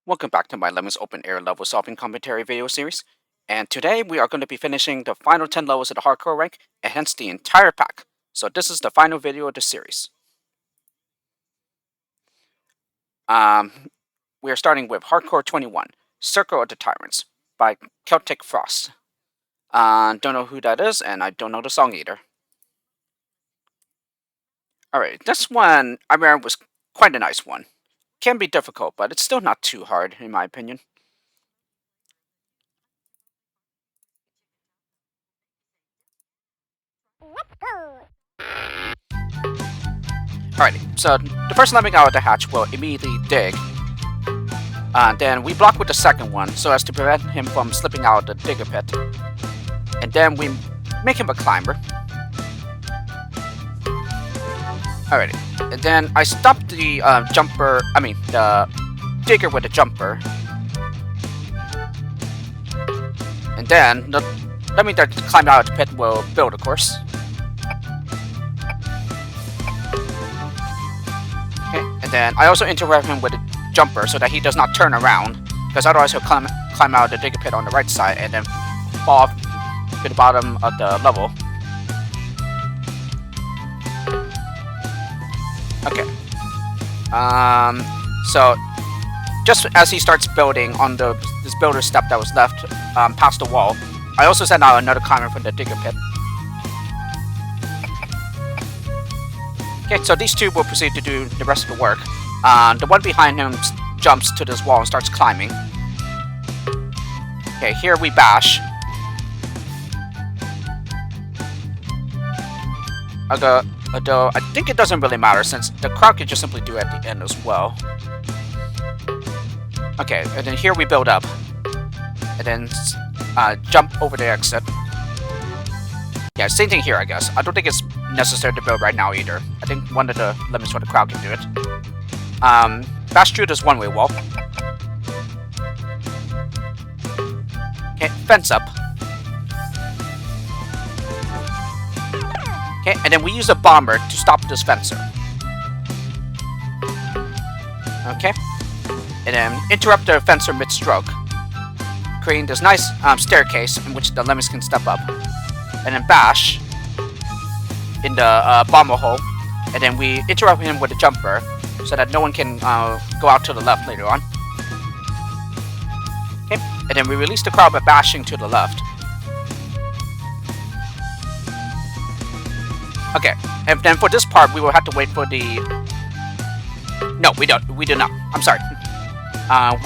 Welcome back to my Lemmings Open Air level solving commentary video series, and today we are going to be finishing the final 10 levels of the hardcore rank, and hence the entire pack. So this is the final video of the series. We are starting with Hardcore 21, Circle of the Tyrants, by Celtic Frost. Don't know who that is, and I don't know the song either. Alright, this one, I remember, was quite a nice one. Can be difficult, but it's still not too hard, in my opinion. Alrighty, so the first lemming out of the hatch will immediately dig. Then we block with the second one so as to prevent him from slipping out of the digger pit. And then we make him a climber. Alrighty, and then I stop the the digger with the jumper. And then the lemming that climbed out of the pit will build, of course. Okay, and then I also interrupt him with a jumper so that he does not turn around, because otherwise he'll climb out of the digger pit on the right side and then fall off to the bottom of the level. Okay. So just as he starts building on this builder step that was left past the wall, I also send out another climber from the digger pit. Okay, so these two will proceed to do the rest of the work. The one behind him jumps to this wall and starts climbing. Okay, here we bash. Although I think it doesn't really matter since the crowd could just simply do it at the end as well. Okay, and then here we build up. And then jump over the exit. Yeah, same thing here, I guess. I don't think it's necessary to build right now either. I think one of the limits for the crowd can do it. Bash through this one-way wall. Okay, fence up. Okay, and then we use a bomber to stop this fencer. Okay, and then interrupt the fencer mid-stroke, creating this nice staircase in which the lemmings can step up. And then bash in the bomber hole, and then we interrupt him with a jumper so that no one can go out to the left later on. Okay, and then we release the crowd by bashing to the left. Okay, and then for this part we will have to wait for the... No, we don't. We do not. I'm sorry.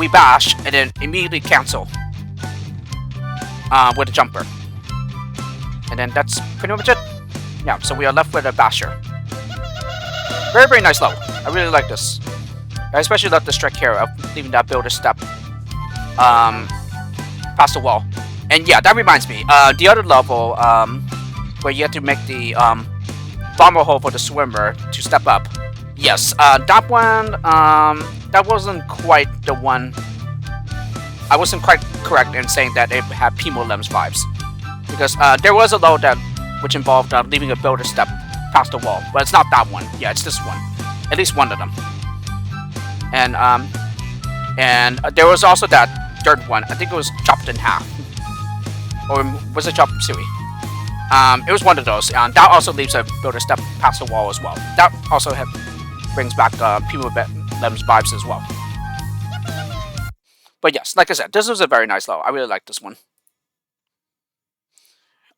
We bash and then immediately cancel with a jumper. And then that's pretty much it. Yeah, so we are left with a basher. Very, very nice level. I really like this. I especially love this trick here of leaving that builder step past the wall. And yeah, that reminds me. The other level where you have to make the bomber hole for the swimmer to step up. Yes, that one, that wasn't quite the one. I wasn't quite correct in saying that it had Pimo Lems vibes. Because there was a level that which involved leaving a builder step past the wall, but it's not that one. Yeah, it's this one. At least one of them. And there was also that third one. I think it was chopped in half, or was it chopped suey? It was one of those. That also leaves a builder step past the wall as well. That also brings back Pimo Lems vibes as well. But yes, like I said, this was a very nice level. I really like this one.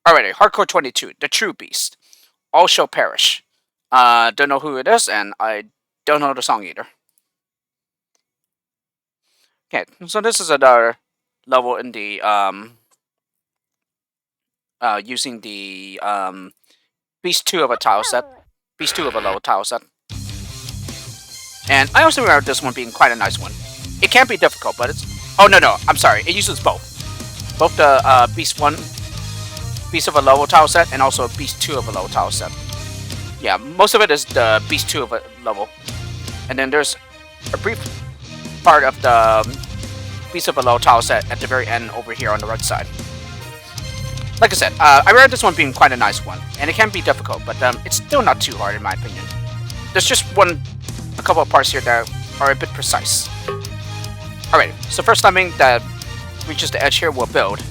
Alrighty, Hardcore 22, The True Beast. All Shall Perish. Don't know who it is, and I don't know the song either. Okay, so this is another level in the, using the, Beast 2 of a tile set. Beast 2 of a level tile set. And I also remember this one being quite a nice one. It can be difficult, but it's... Oh, no, I'm sorry. It uses both. Both the, Beast 1... Beast of a level tile set and also Beast 2 of a level tile set. Yeah, most of it is the Beast 2 of a level. And then there's a brief part of the Beast of a level tile set at the very end over here on the right side. Like I said, I remember this one being quite a nice one. And it can be difficult, but it's still not too hard in my opinion. There's just a couple of parts here that are a bit precise. Alright, so first lemming that reaches the edge here will build.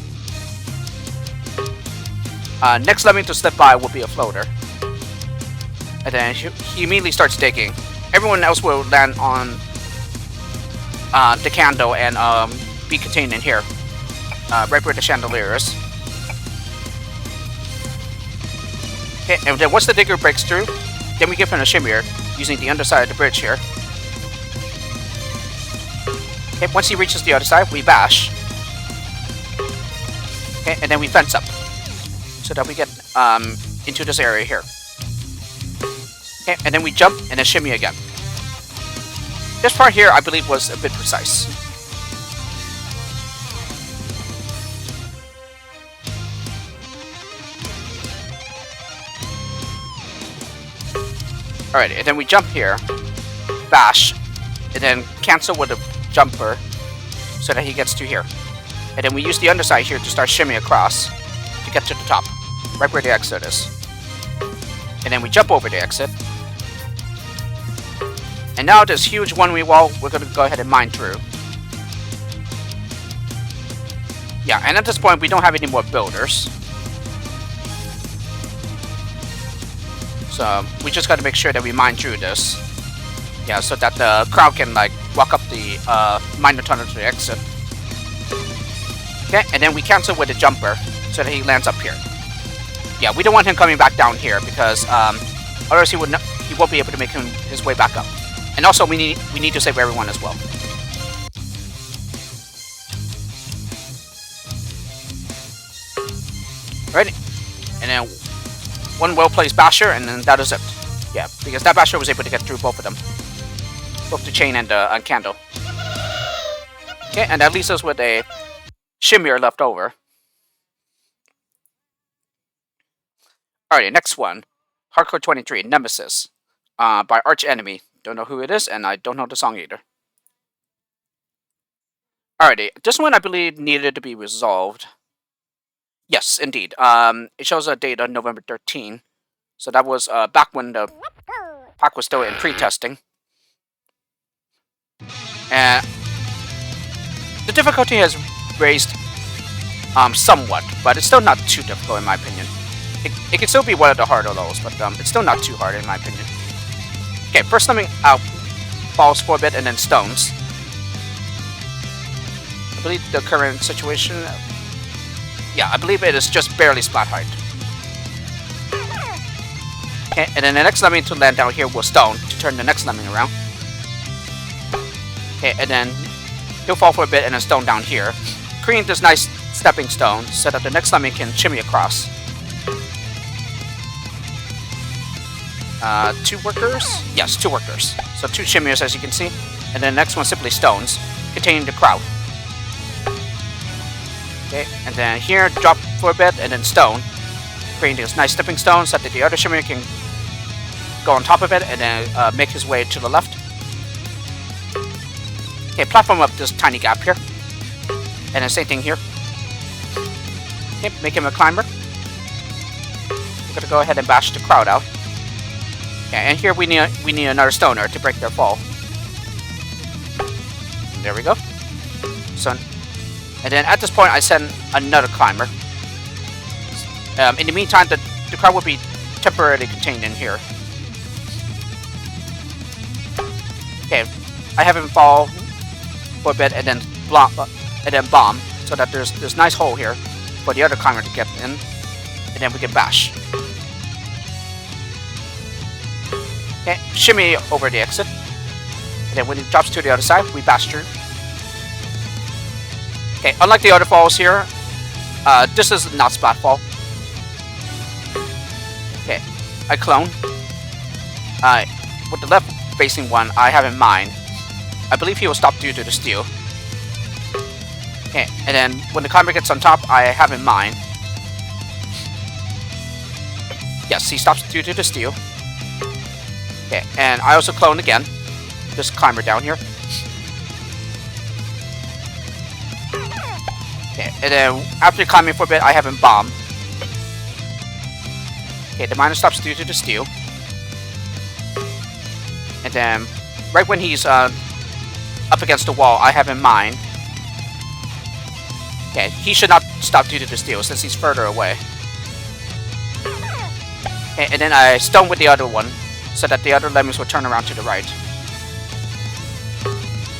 Next lemming to slip by will be a floater. And then he immediately starts digging. Everyone else will land on the candle and be contained in here. Right where the chandelier is. Okay, and then once the digger breaks through, then we give him a shimmy using the underside of the bridge here. Okay, once he reaches the other side, we bash. Okay, and then we fence up so that we get into this area here. Okay, and then we jump and then shimmy again. This part here, I believe, was a bit precise. Alright, and then we jump here, bash, and then cancel with a jumper so that he gets to here. And then we use the underside here to start shimmy across to get to the top, right where the exit is. And then we jump over the exit. And now this huge one-way wall, we're going to go ahead and mine through. Yeah, and at this point, we don't have any more builders. So we just got to make sure that we mine through this. Yeah, so that the crowd can like walk up the miner tunnel to the exit. Okay, and then we cancel with the jumper so that he lands up here. Yeah, we don't want him coming back down here because otherwise he won't be able to make his way back up. And also we need to save everyone as well. Ready? And then one well-placed basher, and then that is it. Yeah, because that basher was able to get through both of them. Both the chain and the candle. Okay, and that leaves us with a shimmy left over. Alright, next one. Hardcore 23, Nemesis. By Arch Enemy. Don't know who it is, and I don't know the song either. Alrighty, this one I believe needed to be resolved. Yes, indeed. It shows a date on November 13. So that was back when the pack was still in pre-testing. And the difficulty has raised somewhat, but it's still not too difficult in my opinion. It can still be one of the harder levels, but it's still not too hard in my opinion. Okay, first lemming out falls 4-bit and then stones. I believe the current situation... Yeah, I believe it is just barely splat height. Okay, and then the next lemming to land down here will stone to turn the next lemming around. Okay, and then he'll fall for a bit and then stone down here, creating this nice stepping stone so that the next lemming can shimmy across. 2 workers? Yes, 2 workers. So 2 shimmiers as you can see, and then the next one simply stones, containing the crowd. Okay, and then here, drop for a bit, and then stone, creating this nice stepping stone so that the other shimmer can go on top of it and then make his way to the left. Okay, platform up this tiny gap here, and then same thing here. Okay, make him a climber. We're gonna go ahead and bash the crowd out. Okay, and here we need another stoner to break their fall. There we go. So. And then at this point, I send another climber. In the meantime, the crowd will be temporarily contained in here. Okay, I have him fall for a bit and then bomb, so that there's this nice hole here for the other climber to get in, and then we can bash. Okay, shimmy over the exit, and then when he drops to the other side, we bash through. Okay, unlike the other falls here, this is not splat fall. Okay, I clone. With the left facing one, I have in mind. I believe he will stop due to the steal. Okay, and then when the climber gets on top, I have in mind. Yes, he stops due to the steal. Okay, and I also clone again. This climber down here. Okay, and then after climbing for a bit, I have him bomb. Okay, the miner stops due to the steal. And then, right when he's up against the wall I have in mind. Okay, he should not stop due to the steel since he's further away. Okay, and then I stone with the other one so that the other lemmings will turn around to the right.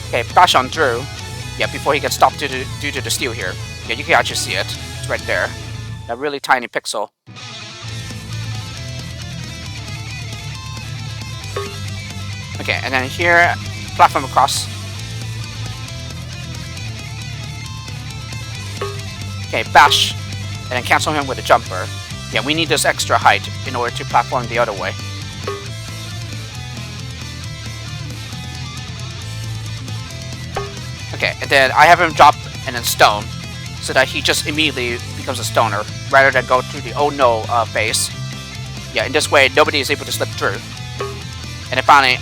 Okay, bash on through. Yeah, before he gets stopped due to the steel here. Yeah, you can actually see it. It's right there. That really tiny pixel. Okay, and then here, platform across. Okay, bash. And then cancel him with a jumper. Yeah, we need this extra height in order to platform the other way. Okay, and then I have him drop and then stone, so that he just immediately becomes a stoner, rather than go through the oh no phase. Yeah, in this way, nobody is able to slip through. And then finally,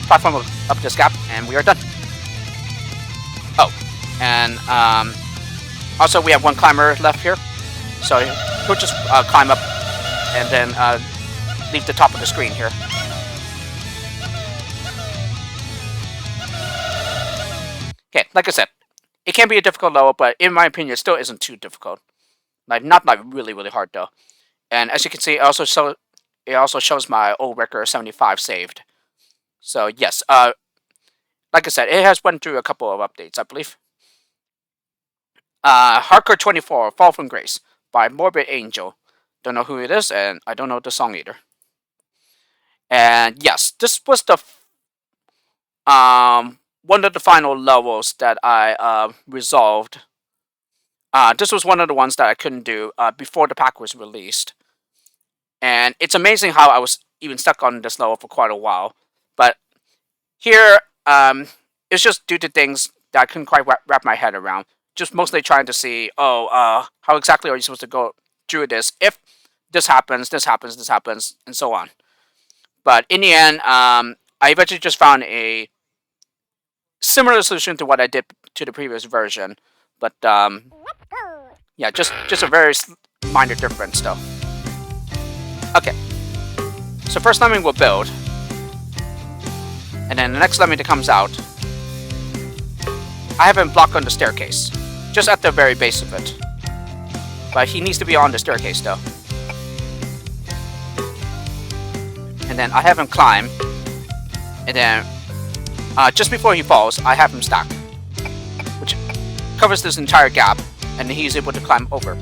platform up this gap, and we are done. Oh, and also we have one climber left here, so he'll just climb up and then leave the top of the screen here. Okay, like I said, it can be a difficult level, but in my opinion, it still isn't too difficult. Like, not like really, really hard though. And as you can see, it also shows my old record 75 saved. So yes, like I said, it has went through a couple of updates, I believe. Hardcore 24, Fall from Grace by Morbid Angel. Don't know who it is, and I don't know the song either. And yes, this was the one of the final levels that I resolved. This was one of the ones that I couldn't do before the pack was released. And it's amazing how I was even stuck on this level for quite a while. But here, it's just due to things that I couldn't quite wrap my head around. Just mostly trying to see, how exactly are you supposed to go through this if this happens, this happens, this happens, and so on. But in the end, I eventually just found a similar solution to what I did to the previous version. But yeah, just a very minor difference though. Okay, so first lemming will build, and then the next lemming that comes out, I have him block on the staircase, just at the very base of it. But he needs to be on the staircase though. And then I have him climb, and then just before he falls, I have him stack, which covers this entire gap, and he's able to climb over.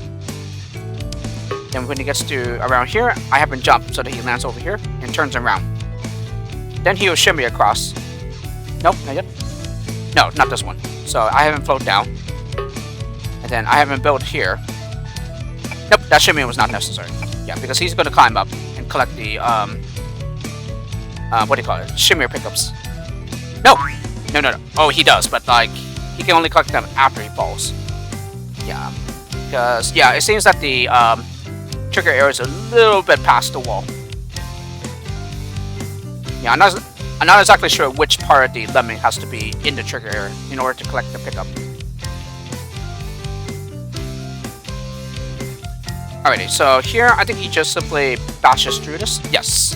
Then when he gets to around here, I have him jump so that he lands over here and turns around. Then he will shimmy across. Nope, not yet. No, not this one. So I have him float down. And then I have him build here. Nope, that shimmy was not necessary. Yeah, because he's going to climb up and collect the, what do you call it? Shimmy pickups. No! No. Oh, he does, but like, he can only collect them after he falls. Yeah. Because, yeah, it seems that the, trigger area is a little bit past the wall. Yeah, I'm not exactly sure which part of the lemming has to be in the trigger area in order to collect the pickup. Alrighty, so here I think he just simply bashes through this. Yes.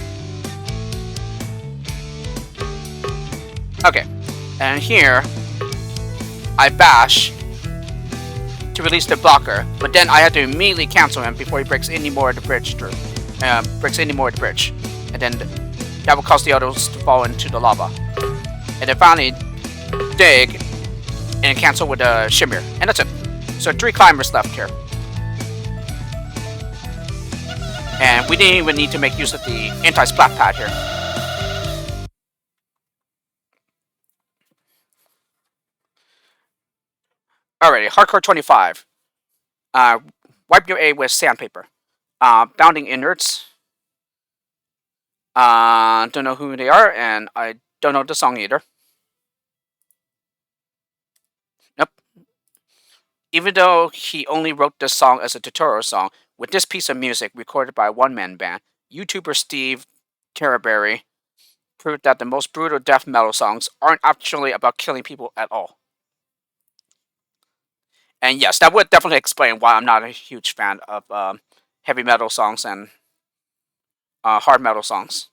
Okay, and here I bash to release the blocker, but then I had to immediately cancel him before he breaks any more of the bridge through. And then that will cause the others to fall into the lava. And then finally dig and cancel with a shimmer. And that's it. So 3 climbers left here. And we didn't even need to make use of the anti-splat pad here. Alrighty, Hardcore 25. Wipe your A with sandpaper. Bounding innards. Don't know who they are, and I don't know the song either. Nope. Even though he only wrote this song as a tutorial song, with this piece of music recorded by a one-man band, YouTuber Steve Terraberry proved that the most brutal death metal songs aren't actually about killing people at all. And yes, that would definitely explain why I'm not a huge fan of heavy metal songs and hard metal songs.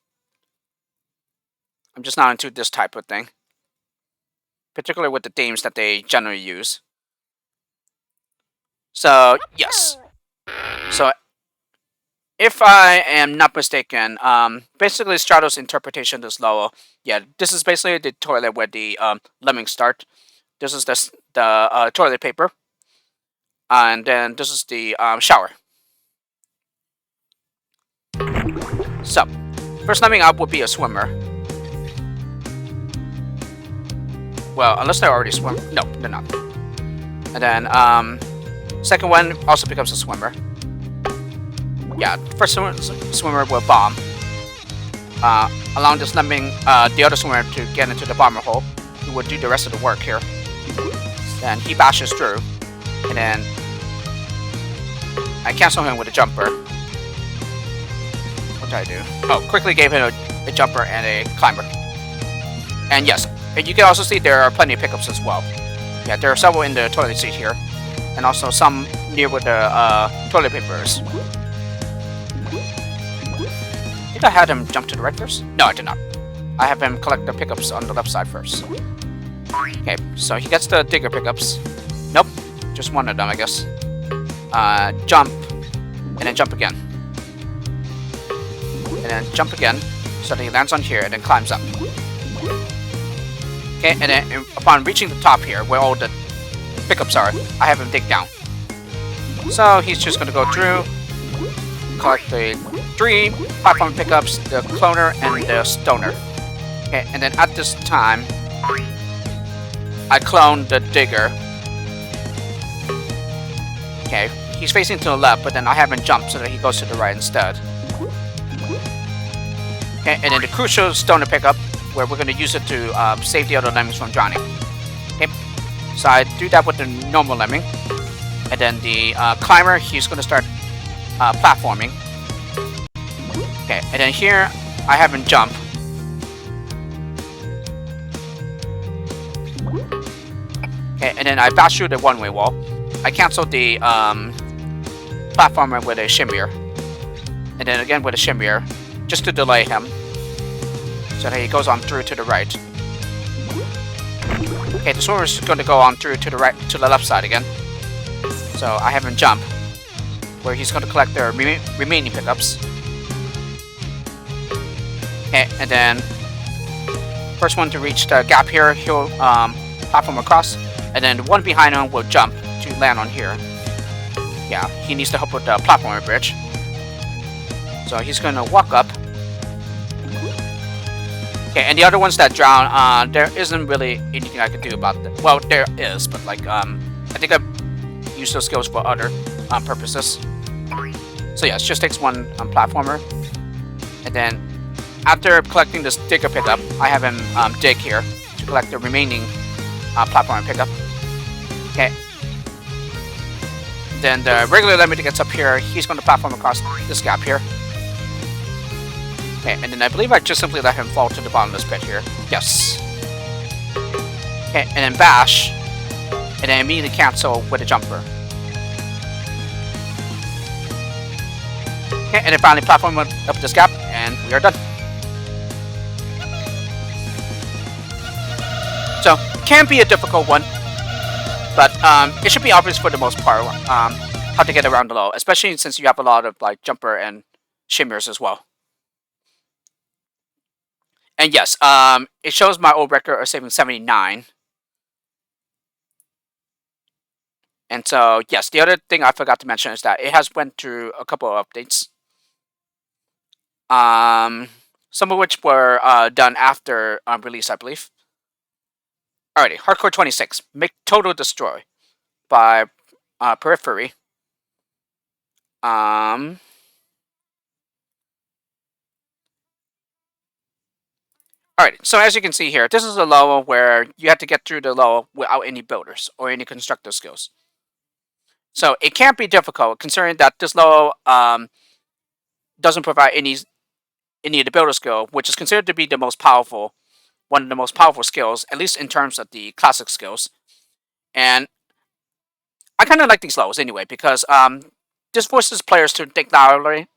I'm just not into this type of thing. particularly with the themes that they generally use. So yes. So if I am not mistaken, basically Strato's interpretation is lower. Yeah, this is basically the toilet where the lemmings start. This is the toilet paper, and then this is the shower. So, first lemming up would be a swimmer. Well, unless they're already swim. No, they're not. And then second one also becomes a swimmer. Yeah, first swimmer will bomb. Allowing this lemming, the other swimmer to get into the bomber hole, who will do the rest of the work here. Then he bashes through, and then I cancel him with a jumper. What did I do? Oh, quickly gave him a jumper and a climber. And yes, and you can also see there are plenty of pickups as well. Yeah, there are several in the toilet seat here, and also some near where the toilet paper is. I think I had him jump to the right first? No, I did not. I have him collect the pickups on the left side first. Okay, so he gets the digger pickups. Nope, just one of them, I guess. Jump, and then jump again. And then jump again, so that he lands on here and then climbs up. Okay, and then upon reaching the top here, where all the pickups are, I have him dig down. So he's just going to go through, collect the 3 platform pickups, the cloner, and the stoner. Okay, and then at this time, I clone the digger. Okay, he's facing to the left, but then I have him jump so that he goes to the right instead. Okay, and then the crucial stoner pickup, where we're going to use it to save the other lemmings from drowning. Okay, so I do that with the normal lemming. And then the climber, he's going to start platforming. Okay, and then here, I have him jump. Okay, and then I bash through the one-way wall. I cancel the platformer with a shimmier. And then again with a shimmier, just to delay him. So that he goes on through to the right. Okay, the swimmer is going to go on through to the right, to the left side again. So I have him jump, where he's going to collect the remaining pickups. Okay, and then first one to reach the gap here, he'll platform across, and then the one behind him will jump to land on here. Yeah, he needs to help with the platformer bridge. So he's going to walk up. Okay, and the other ones that drown, there isn't really anything I can do about that. Well, there is, but like, I think I've used those skills for other purposes. So yeah, it just takes one platformer. And then, after collecting this digger pickup, I have him dig here to collect the remaining platformer pickup. Okay. Then the regular lemming that gets up here, he's going to platform across this gap here. Okay, and then I believe I just simply let him fall to the bottom of this pit here. Yes. Okay, and then bash, and then immediately cancel with a jumper. Okay, and then finally platform up this gap, and we are done. So, can be a difficult one, but it should be obvious for the most part how to get around the low, especially since you have a lot of like jumper and shimmers as well. And yes, it shows my old record of saving 79. And so, yes, the other thing I forgot to mention is that it has went through a couple of updates. Some of which were done after release, I believe. Alrighty, Hardcore 26, Make Total Destroy by Periphery. Alright, so as you can see here, this is a level where you have to get through the level without any builders or any constructor skills. So it can't be difficult, considering that this level doesn't provide any of the builder skill, which is considered to be the most powerful, one of the most powerful skills, at least in terms of the classic skills. And I kind of like these levels anyway, because this forces players to think laterally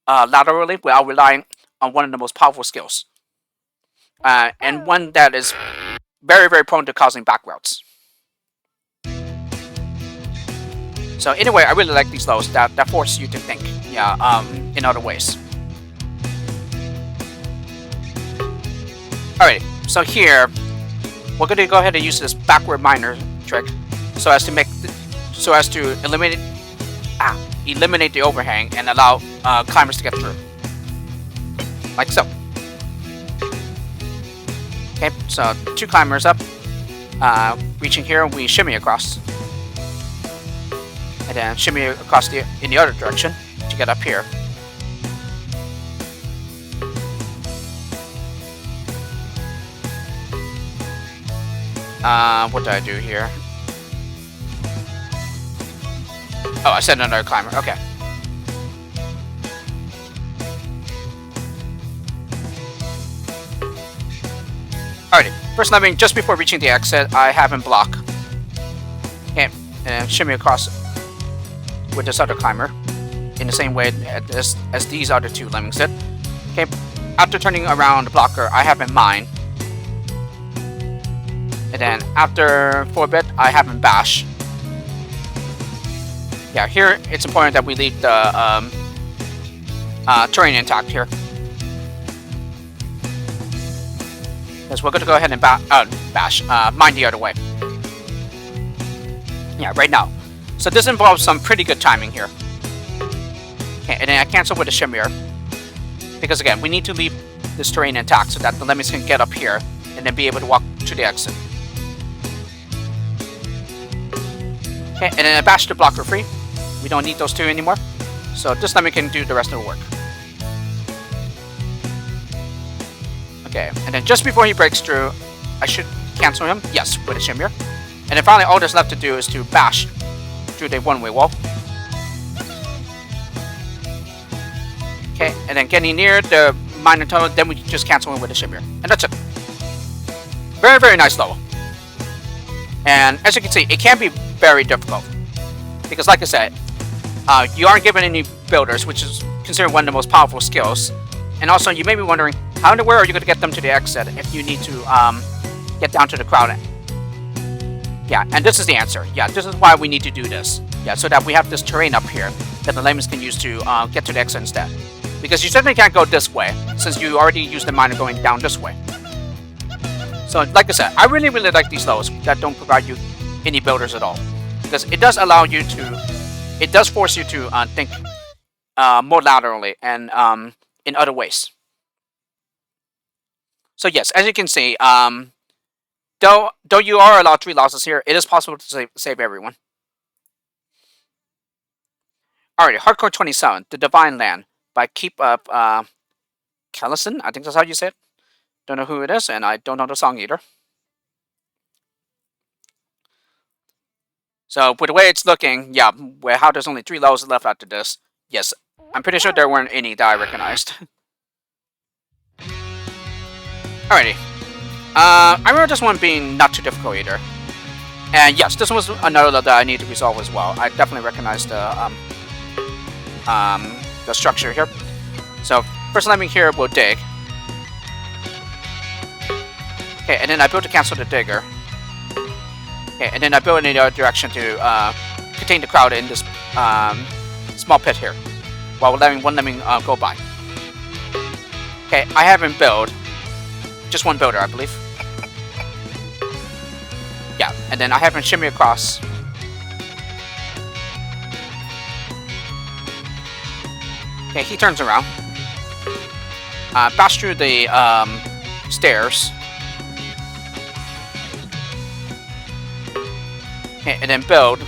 without relying on one of the most powerful skills. And one that is very, very prone to causing back routes. So anyway, I really like these levels that force you to think, in other ways. Alright, so here we're going to go ahead and use this backward minor trick so as to eliminate the overhang and allow climbers to get through, like so. Okay, so 2 climbers up, reaching here, we shimmy across, and then shimmy across in the other direction to get up here. What did I do here? Oh, I said another climber. Okay. Alrighty. First lemming, just before reaching the exit, I have him block. Okay, and shimmy across with this other climber in the same way as these other 2 lemmings did. Okay, after turning around the blocker, I have him mine. And then after for a bit, I have him bash. Yeah, here it's important that we leave the terrain intact here, because we're going to go ahead and bash, mine the other way. Yeah, right now. So this involves some pretty good timing here. Okay, and then I cancel with the shimmier, because again, we need to leave this terrain intact so that the lemmings can get up here and then be able to walk to the exit. Okay, and then I bash the blocker free. We don't need those 2 anymore. So this lemming can do the rest of the work. Okay, and then just before he breaks through, I should cancel him. Yes, with a shimmier. And then finally, all that's left to do is to bash through the one-way wall. Okay, and then getting near the minor tunnel, then we just cancel him with a shimmier. And that's it. Very, very nice level. And as you can see, it can be very difficult, because like I said, you aren't given any builders, which is considered one of the most powerful skills. And also, you may be wondering, how in the world are you going to get them to the exit if you need to get down to the crowd? Yeah, and this is the answer. Yeah, this is why we need to do this. Yeah, so that we have this terrain up here that the lemmings can use to get to the exit instead. Because you certainly can't go this way, since you already used the miner going down this way. So, like I said, I really, really like these levels that don't provide you any builders at all, because it does allow you to, it does force you to think more laterally and in other ways. So yes, as you can see, though you are allowed 3 losses here, it is possible to save everyone. Alright, Hardcore 27, The Divine Land by Keep Up Callison, I think that's how you say it. Don't know who it is, and I don't know the song either. So, with the way it's looking, yeah, how there's only 3 levels left after this, yes, I'm pretty sure there weren't any that I recognized. Alrighty. I remember this one being not too difficult either. And yes, this was another level that I need to resolve as well. I definitely recognize the structure here. So, first lemming here will dig. Okay, and then I build to cancel the digger. Okay, and then I build in the other direction to contain the crowd in this small pit here, while letting one lemming go by. Okay, I have him build. Just one builder, I believe. Yeah, and then I have him shimmy across. Okay, he turns around. Bash through the stairs. Okay, and then build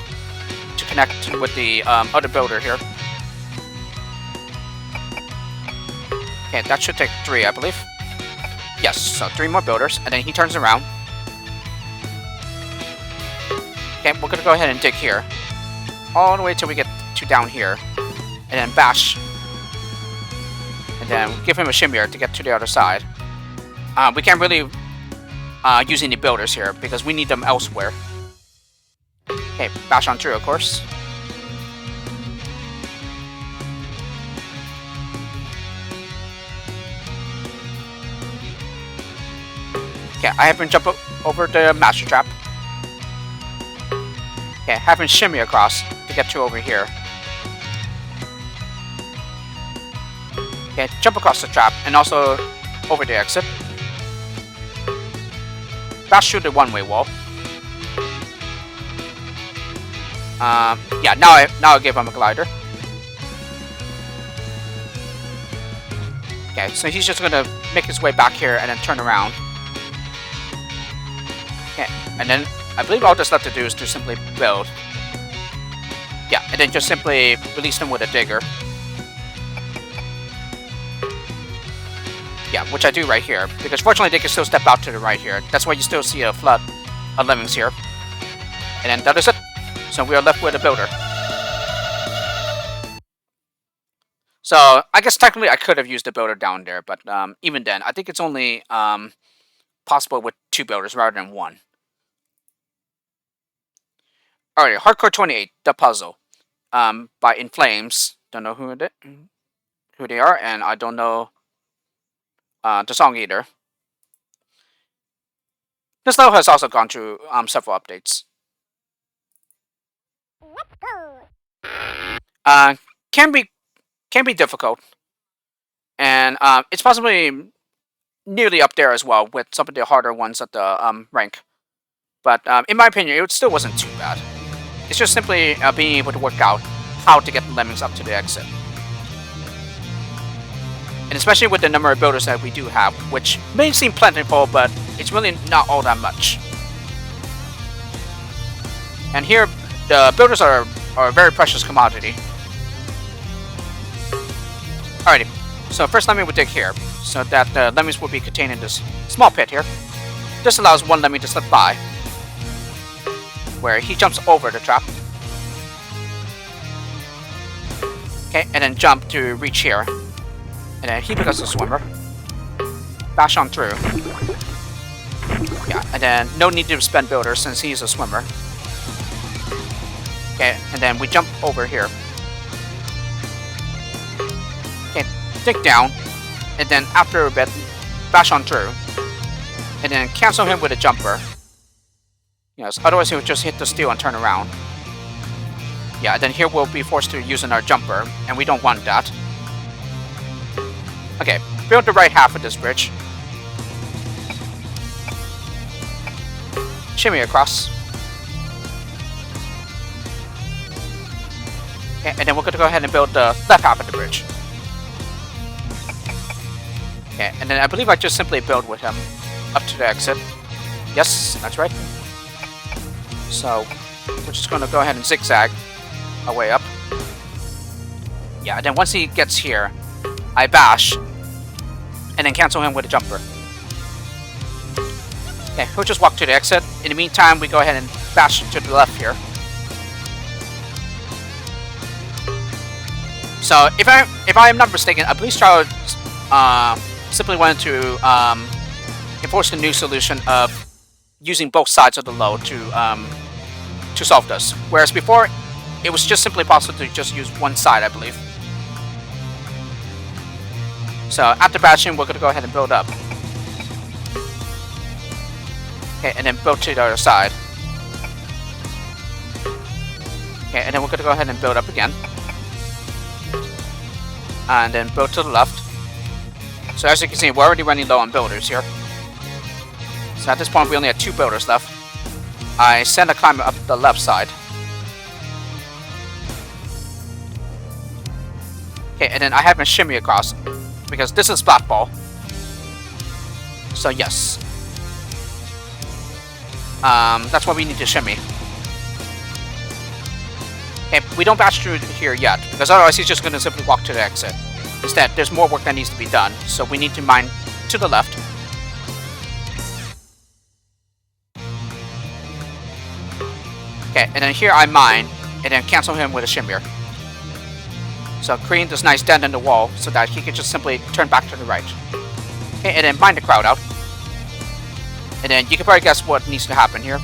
to connect with the other builder here. Okay, that should take 3, I believe. Yes, so 3 more builders, and then he turns around. Okay, we're gonna go ahead and dig here, all the way till we get to down here, and then bash, and then give him a shimmier to get to the other side. We can't really use any builders here because we need them elsewhere. Okay, bash on through, of course. Okay, I have him jump over the master trap. Okay, have him shimmy across to get to over here. Okay, jump across the trap and also over the exit. Bash through the one-way wall. Yeah, now I give him a glider. Okay, so he's just gonna make his way back here and then turn around. Okay, and then I believe all that's left to do is to simply build. Yeah, and then just simply release them with a digger. Yeah, which I do right here, because fortunately they can still step out to the right here. That's why you still see a flood of lemmings here. And then that is it. So we are left with a builder. So I guess technically I could have used the builder down there, but even then, I think it's only possible with 2 builders rather than 1. Alright, Hardcore 28, The Puzzle, by In Flames. Don't know who they are, and I don't know the song either. This level has also gone through several updates. Can be difficult, and it's possibly nearly up there as well with some of the harder ones at the rank. But in my opinion, it still wasn't too bad. It's just simply being able to work out how to get the lemmings up to the exit. And especially with the number of builders that we do have, which may seem plentiful, but it's really not all that much. And here, the builders are a very precious commodity. Alrighty, so first lemming will dig here, so that the lemmings will be contained in this small pit here. This allows one lemming to slip by, where he jumps over the trap. Okay, and then jump to reach here. And then he becomes a swimmer. Bash on through. Yeah, and then no need to spend builders since he's a swimmer. Okay, and then we jump over here. Okay, dig down. And then after a bit, bash on through. And then cancel him with a jumper. Yes, otherwise he would just hit the steel and turn around. Yeah, then here we'll be forced to use our jumper, and we don't want that. Okay, build the right half of this bridge. Shimmy across. Okay, and then we're going to go ahead and build the left half of the bridge. Okay, and then I believe I just simply build with him up to the exit. Yes, that's right. So, we're just going to go ahead and zigzag our way up. Yeah, and then once he gets here, I bash, and then cancel him with a jumper. Okay, he'll just walk to the exit. In the meantime, we go ahead and bash to the left here. So, if I am not mistaken, I believe Charlotte simply wanted to enforce the new solution of using both sides of the load to solve this. Whereas before, it was just simply possible to just use one side, I believe. So after bashing, we're going to go ahead and build up. Okay, and then build to the other side. Okay, and then we're going to go ahead and build up again. And then build to the left. So as you can see, we're already running low on builders here. So at this point, we only have 2 builders left. I send a climber up the left side. Okay, and then I have a shimmy across, because this is flat ball. So yes. That's why we need to shimmy. Okay, we don't bash through here yet, because otherwise he's just going to simply walk to the exit. Instead, there's more work that needs to be done, so we need to mine to the left. Okay, and then here I mine, and then cancel him with a shimmer. So creating this nice dent in the wall so that he can just simply turn back to the right. Okay, and then mine the crowd out. And then you can probably guess what needs to happen here.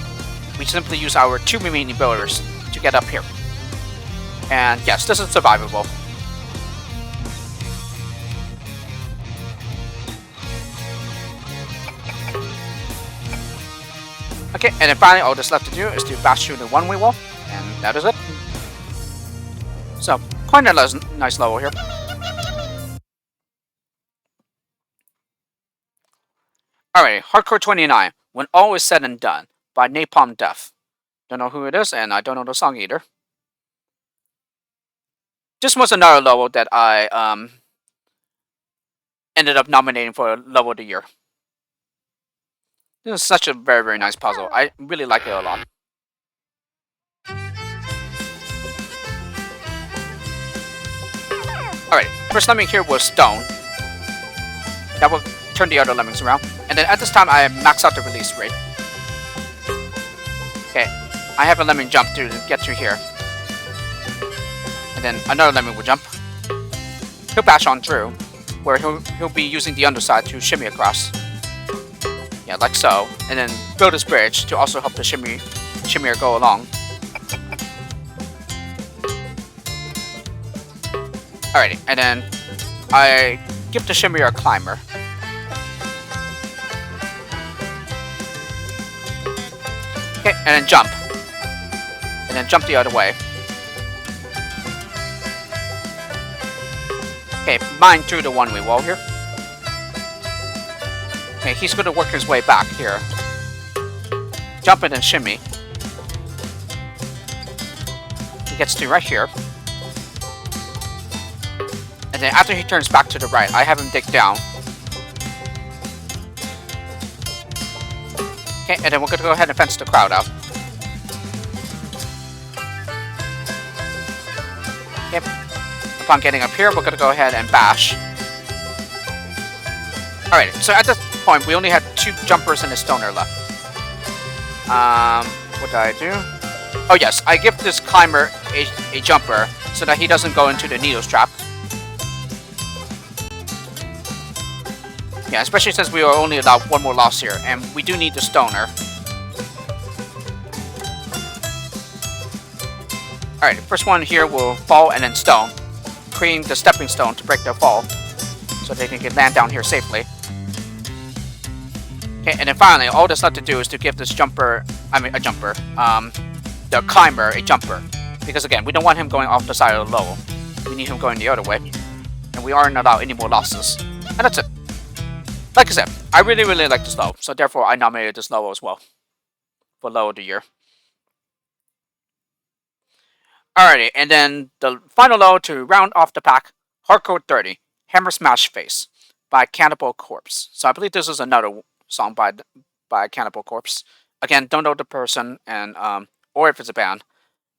We simply use our 2 remaining builders to get up here. And yes, this is survivable. Okay, and then finally all that's left to do is to bash through the one-way wall, and that is it. So, quite a nice level here. Alright, Hardcore 29, When All Is Said and Done, by Napalm Death. Don't know who it is, and I don't know the song either. This was another level that I ended up nominating for Level of the Year. This is such a very, very nice puzzle. I really like it a lot. Alright, first lemming here was Stone. That will turn the other lemmings around. And then at this time, I max out the release rate. Okay, I have a lemming jump to get through here. And then another lemming will jump. He'll bash on through, where he'll be using the underside to shimmy across. Yeah, like so. And then build his bridge to also help the shimmier go along. Alrighty, and then I give the shimmier a climber. Okay, and then jump. And then jump the other way. Okay, mine through the one-way wall here. Okay, he's going to work his way back here. Jump and then shimmy. He gets to right here. And then after he turns back to the right, I have him dig down. Okay, and then we're going to go ahead and fence the crowd out. Yep. Upon getting up here, we're going to go ahead and bash. Alright, so at this point, we only had 2 jumpers and a stoner left. What did I do? Oh yes, I give this climber a jumper so that he doesn't go into the needles trap. Yeah, especially since we are only allowed 1 more loss here, and we do need the stoner. Alright, the first one here will fall and then stone, creating the stepping stone to break their fall, so they can land down here safely. Okay, and then finally, all that's left to do is to give this the climber a jumper. Because again, we don't want him going off the side of the level. We need him going the other way. And we aren't allowed any more losses. And that's it. Like I said, I really, really like this level, so therefore I nominated this level as well for Level of the Year. Alrighty, and then the final level to round off the pack, Hardcore 30, Hammer Smash Face by Cannibal Corpse. So I believe this is another song by Cannibal Corpse. Again, don't know the person and or if it's a band,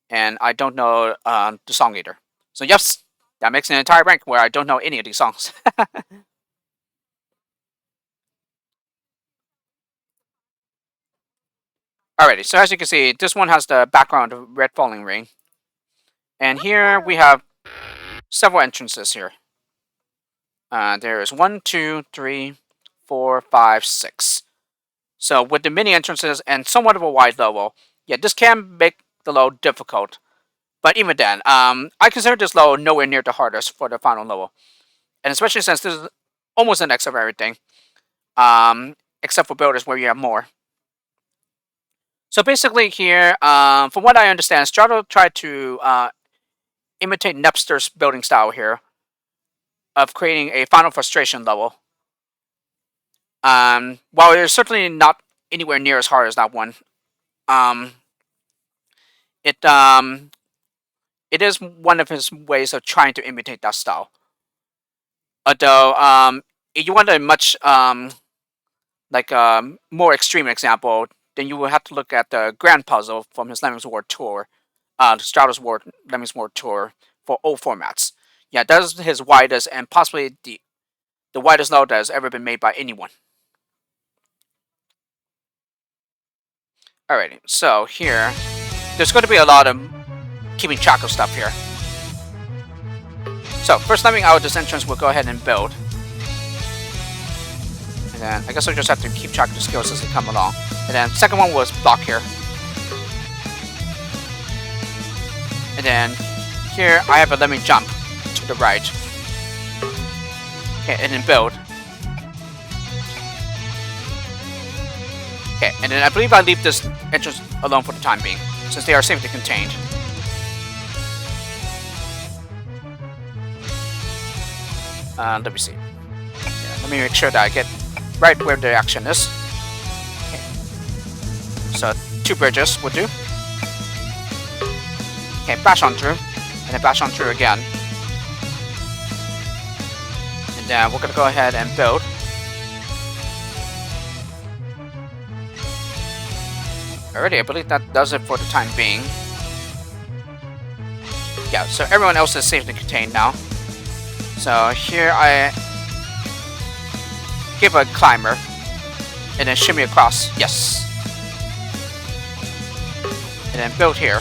and I don't know the song either. So yes, that makes an entire rank where I don't know any of these songs. Alrighty, so as you can see, this one has the background of Red Falling Rain. And here we have several entrances here. There's 1, 2, 3, 4, 5, 6. So with the mini entrances and somewhat of a wide level, yeah, this can make the level difficult. But even then, I consider this level nowhere near the hardest for the final level. And especially since this is almost an X of everything. Except for builders where you have more. So basically here, from what I understand, Strato tried to imitate Nepster's building style here of creating a Final Frustration level. While it's certainly not anywhere near as hard as that one, it is one of his ways of trying to imitate that style. Although, if you want a much more extreme example, then you will have to look at the Grand Puzzle from his Lemmings World Tour, Strato's Lemmings World Tour for old formats. Yeah, that is his widest and possibly the widest level that has ever been made by anyone. Alrighty, so here, there's going to be a lot of keeping track of stuff here. So, first lemming out of this entrance, we'll go ahead and build. And then, I guess I'll just have to keep track of the skills as they come along. And then, second one was block here. And then, here, I have a lemming jump to the right. Okay, and then build. Okay, Okay, and then I believe I leave this entrance alone for the time being, since they are safely contained. Let me see. Yeah, let me make sure that I get right where the action is. Okay. So 2 bridges would do. Okay, bash on through, and then bash on through again. And then we're gonna go ahead and build. Alrighty, I believe that does it for the time being. Yeah, so everyone else is safely contained now. So here I give a climber, and then shimmy across. Yes. And then build here.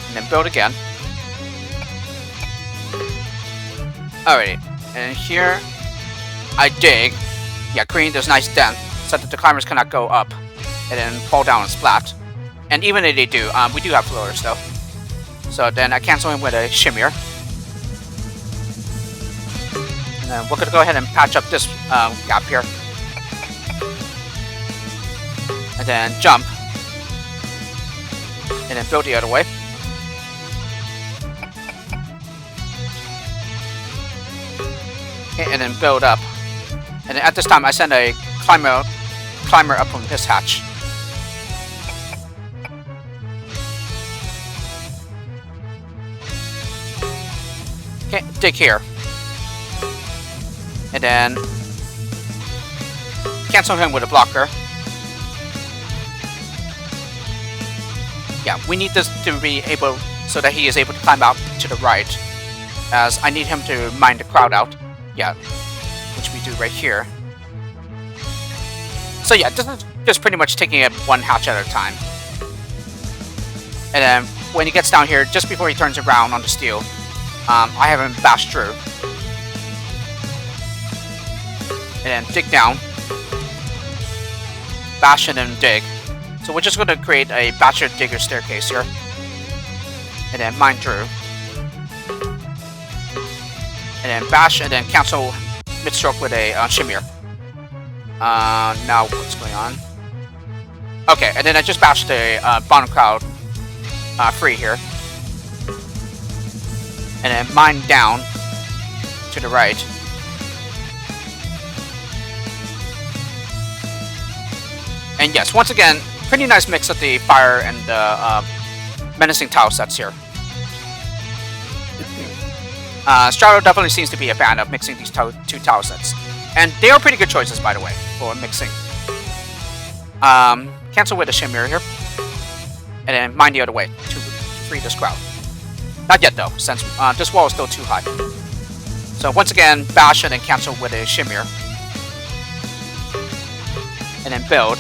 And then build again. Alrighty, and here I dig. Yeah, creating this nice dent so that the climbers cannot go up and then fall down and splat. And even if they do, we do have floors though. So then I cancel him with a shimmier. And then we're gonna go ahead and patch up this gap here. And then jump. And then build the other way. Okay, and then build up. And then at this time I send a climber up from this hatch. Okay, dig here. And then cancel him with a blocker. Yeah, we need this to be able so that he is able to climb out to the right, as I need him to mine the crowd out. Yeah, which we do right here. So yeah, this is just pretty much taking it 1 hatch at a time. And then when he gets down here, just before he turns around on the steel, I have him bash through. And then dig down. Bash and then dig. So we're just going to create a basher digger staircase here. And then mine through. And then bash and then cancel mid-stroke with a shimmier. Now what's going on? Okay, and then I just bashed the bottom crowd free here. And then mine down to the right. And yes, once again, pretty nice mix of the fire and the menacing tile sets here. Strato definitely seems to be a fan of mixing these 2 tile sets. And they are pretty good choices, by the way, for mixing. Cancel with a shimmier here. And then mine the other way to free this crowd. Not yet though, since this wall is still too high. So once again, bash and then cancel with a shimmier. And then build.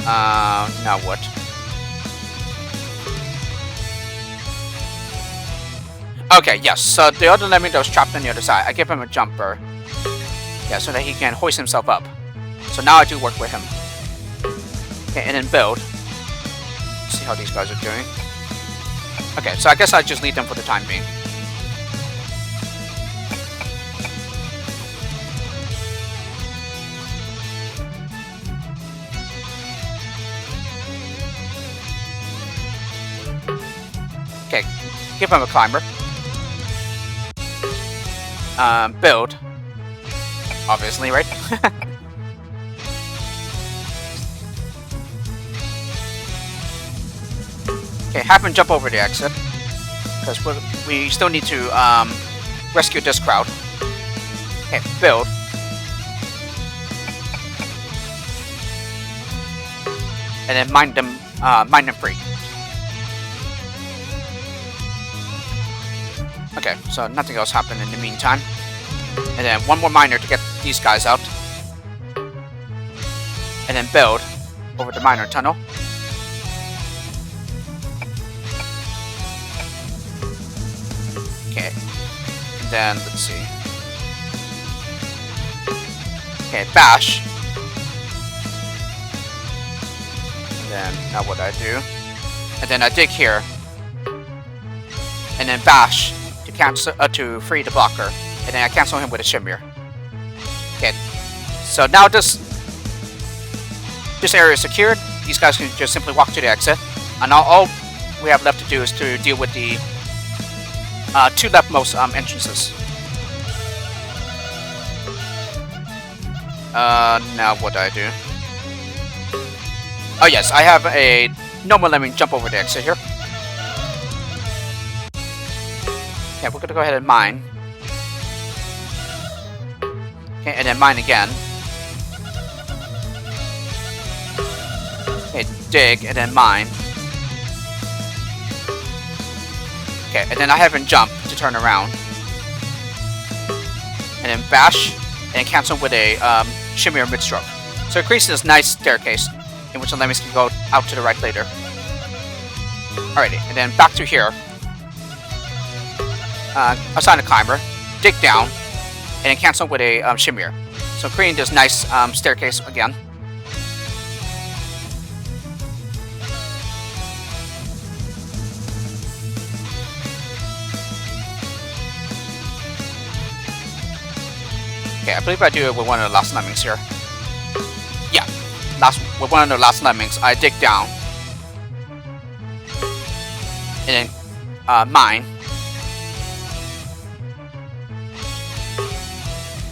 Now what? Okay, yes, so the other lemming that was trapped on the other side, I give him a jumper. Yeah, so that he can hoist himself up. So now I do work with him. Okay, and then build. See how these guys are doing. Okay, so I guess I just leave them for the time being. Okay, give him a climber. Build. Obviously, right? Okay, have him jump over the exit. Because we still need to rescue this crowd. Okay, build. And then mine them free. Okay, so nothing else happened in the meantime. And then 1 more miner to get these guys out. And then build over the miner tunnel. Okay. And then, let's see. Okay, bash. And then, now what I do. And then I dig here. And then bash to cancel to free the blocker. And then I cancel him with a shimmier. Okay, So now this area is secured. These guys can just simply walk to the exit, and now all we have left to do is to deal with the two leftmost entrances. Now what do I do? Oh yes, I have a normal lemming jump over the exit here. Yeah, we're gonna go ahead and mine. Okay, and then mine again. Okay, dig, and then mine. Okay, and then I have him jump to turn around. And then bash, and cancel with a shimmy or mid-stroke. So it creates this nice staircase in which the lemmings can go out to the right later. Alrighty, and then back to here. Assign a climber, dig down, and then cancel with a shimmier. So creating this nice staircase again. Okay, I believe I do it with one of the last lemmings here. Yeah, with one of the last lemmings, I dig down. And then mine.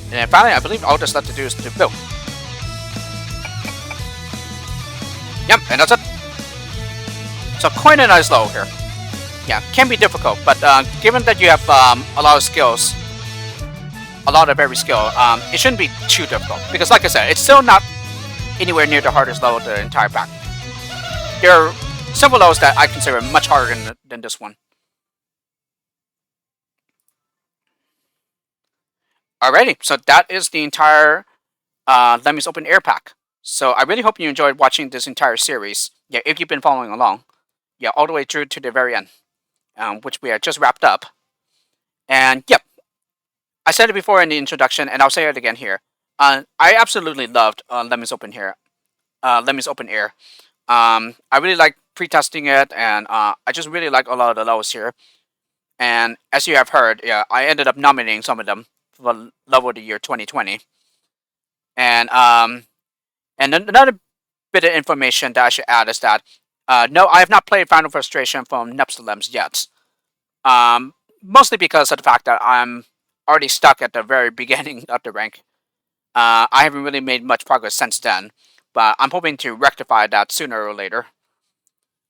And then finally, I believe all that's left to do is to build. Yep, and that's it. So quite a nice level here. Yeah, can be difficult, but given that you have a lot of skills, a lot of every skill, it shouldn't be too difficult. Because like I said, it's still not anywhere near the hardest level of the entire pack. There are several levels that I consider much harder than this one. Alrighty, so that is the entire Lemmings Open Air pack. So I really hope you enjoyed watching this entire series. Yeah, if you've been following along. Yeah, all the way through to the very end, which we had just wrapped up. And yep, I said it before in the introduction, and I'll say it again here. I absolutely loved Lemmings Open here, Lemmings Open Air. I really like pre-testing it, and I just really like a lot of the levels here. And as you have heard, yeah, I ended up nominating some of them for level of the year 2020. And another bit of information that I should add is that no, I have not played Final Frustration from Nepsilems yet. Mostly because of the fact that I'm already stuck at the very beginning of the rank. I haven't really made much progress since then, but I'm hoping to rectify that sooner or later.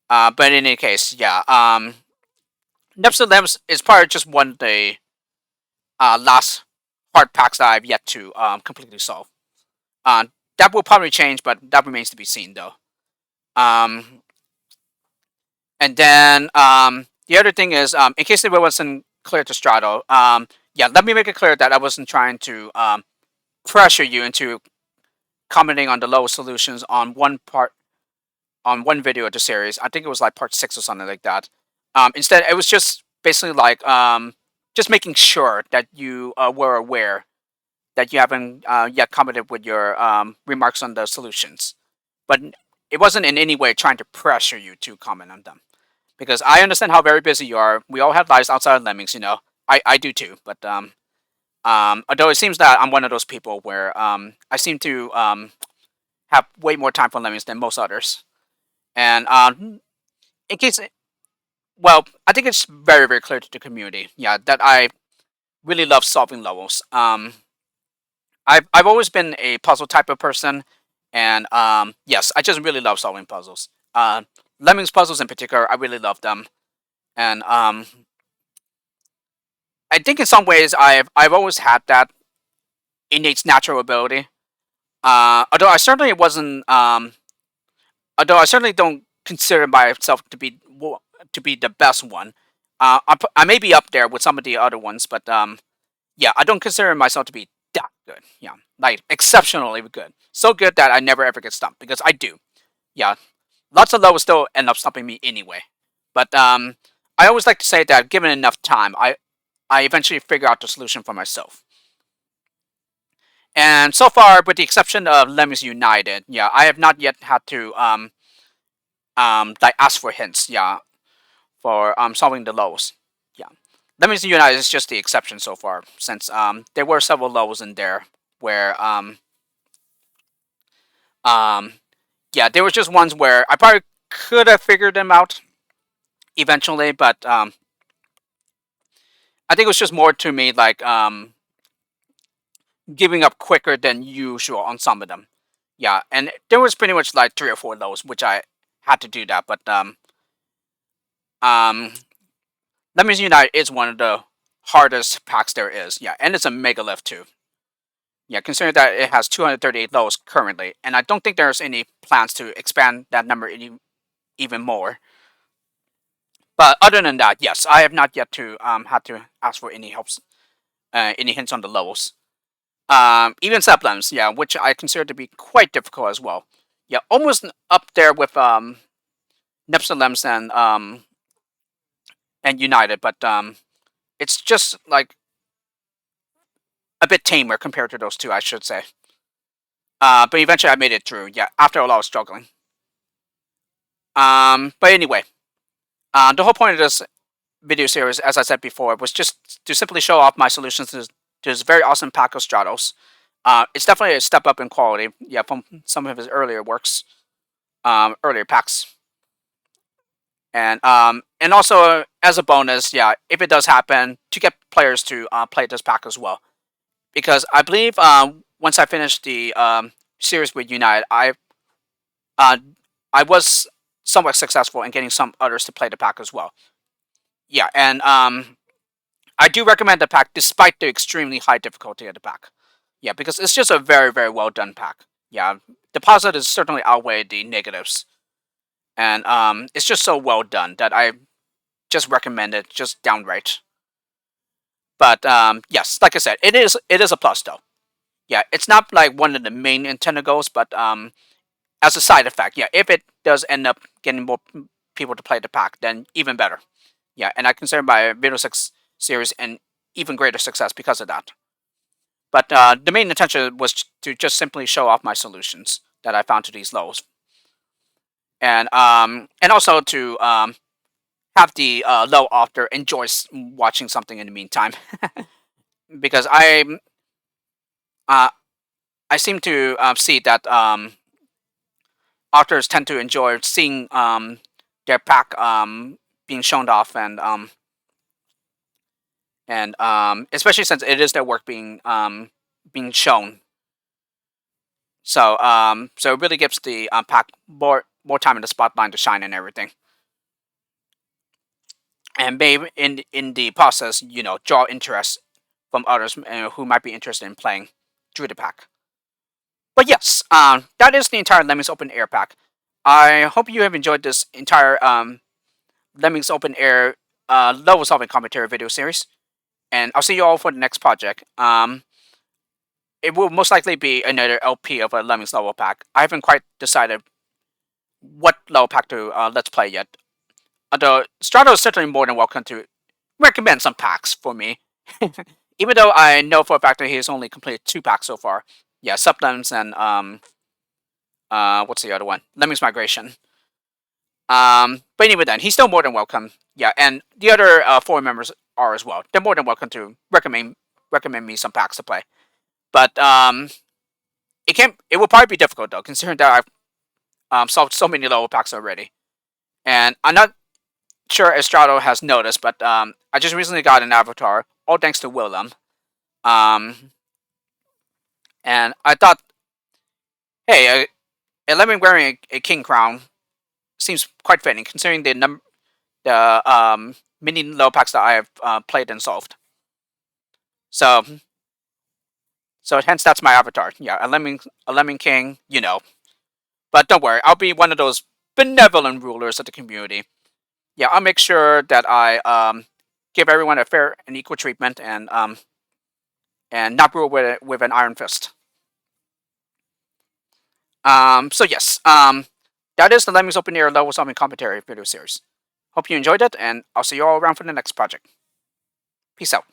But in any case, yeah, Nepsilems is probably just one of the last hard packs that I've yet to completely solve. That will probably change, but that remains to be seen, though. And then the other thing is, in case it wasn't clear to Strato, yeah, let me make it clear that I wasn't trying to pressure you into commenting on the lowest solutions on one video of the series. I think it was like part 6 or something like that. Instead, it was just basically like just making sure that you were aware that you haven't yet commented with your remarks on the solutions. But it wasn't in any way trying to pressure you to comment on them. Because I understand how very busy you are. We all have lives outside of Lemmings, you know. I do too. But although it seems that I'm one of those people where I seem to have way more time for Lemmings than most others. And in case, well, I think it's very, very clear to the community, yeah, that I really love solving levels. I've always been a puzzle type of person, and yes, I just really love solving puzzles. Lemmings puzzles in particular, I really love them, and I think in some ways I've always had that innate natural ability. Although I certainly wasn't, although I certainly don't consider myself to be the best one. I may be up there with some of the other ones, but yeah, I don't consider myself to be that good. Yeah, like exceptionally good, so good that I never ever get stumped, because I do. Yeah, lots of levels still end up stumping me anyway. But I always like to say that given enough time, I eventually figure out the solution for myself. And so far, with the exception of Lemmings United, yeah, I have not yet had to like ask for hints, yeah, for solving the levels. Yeah, Lemmings United is just the exception so far, since there were several levels in there where Um, yeah, there was just ones where I probably could have figured them out eventually, but I think it was just more to me like giving up quicker than usual on some of them. Yeah, and there was pretty much like 3 or 4 of those, which I had to do that. But um, Lemmings Unite is one of the hardest packs there is. Yeah, and it's a mega lift too. Yeah, considering that it has 238 lows currently, and I don't think there's any plans to expand that number even more. But other than that, yes, I have not yet to had to ask for any helps, any hints on the levels. Even Zeppelins, yeah, which I consider to be quite difficult as well. Yeah, almost up there with Nepsalems and United, but it's just like a bit tamer compared to those two, I should say. But eventually I made it through. Yeah, after a lot of struggling. But anyway, the whole point of this video series, as I said before, was just to simply show off my solutions to this very awesome pack of Stratos. It's definitely a step up in quality, yeah, from some of his earlier works, earlier packs. And also as a bonus, yeah, if it does happen, to get players to play this pack as well, because I believe once I finish the series with United, uh, I was somewhat successful in getting some others to play the pack as well. Yeah, and I do recommend the pack despite the extremely high difficulty of the pack. Yeah, because it's just a very, very well done pack. Yeah, the positives certainly outweigh the negatives. And it's just so well done that I just recommend it just downright. But yes, like I said, it is a plus though. Yeah, it's not like one of the main intended goals, but as a side effect, yeah, if it does end up getting more people to play the pack, then even better. Yeah, and I consider my Video 6 series an even greater success because of that. But the main intention was to just simply show off my solutions that I found to these lows, and also to have the low author enjoy watching something in the meantime, because uh, I seem to see that authors tend to enjoy seeing their pack being shown off, and especially since it is their work being shown. So it really gives the pack more time in the spotlight to shine and everything, and maybe in the process, draw interest from others who might be interested in playing through the pack. But yes, that is the entire Lemmings Open Air pack. I hope you have enjoyed this entire Lemmings Open Air level solving commentary video series, and I'll see you all for the next project. It will most likely be another LP of a Lemmings level pack. I haven't quite decided what level pack to let's play yet. Although Strato is certainly more than welcome to recommend some packs for me. Even though I know for a fact that he has only completed 2 packs so far. Yeah, Sublems and what's the other one? Lemmings Migration. But anyway, then he's still more than welcome. Yeah, and the other 4 members are as well. They're more than welcome to recommend me some packs to play. But it will probably be difficult though, considering that I've solved so many level packs already. And I'm not sure Estrado has noticed, but I just recently got an avatar, all thanks to Willem. Um, and I thought, hey, a lemon wearing a king crown seems quite fitting, considering the mini low packs that I have played and solved. So hence that's my avatar. Yeah, a lemon king, But don't worry, I'll be one of those benevolent rulers of the community. Yeah, I'll make sure that I give everyone a fair and equal treatment, and not rule with an iron fist. So yes, that is the Lemmings Open Air level solving commentary video series. Hope you enjoyed it, and I'll see you all around for the next project. Peace out.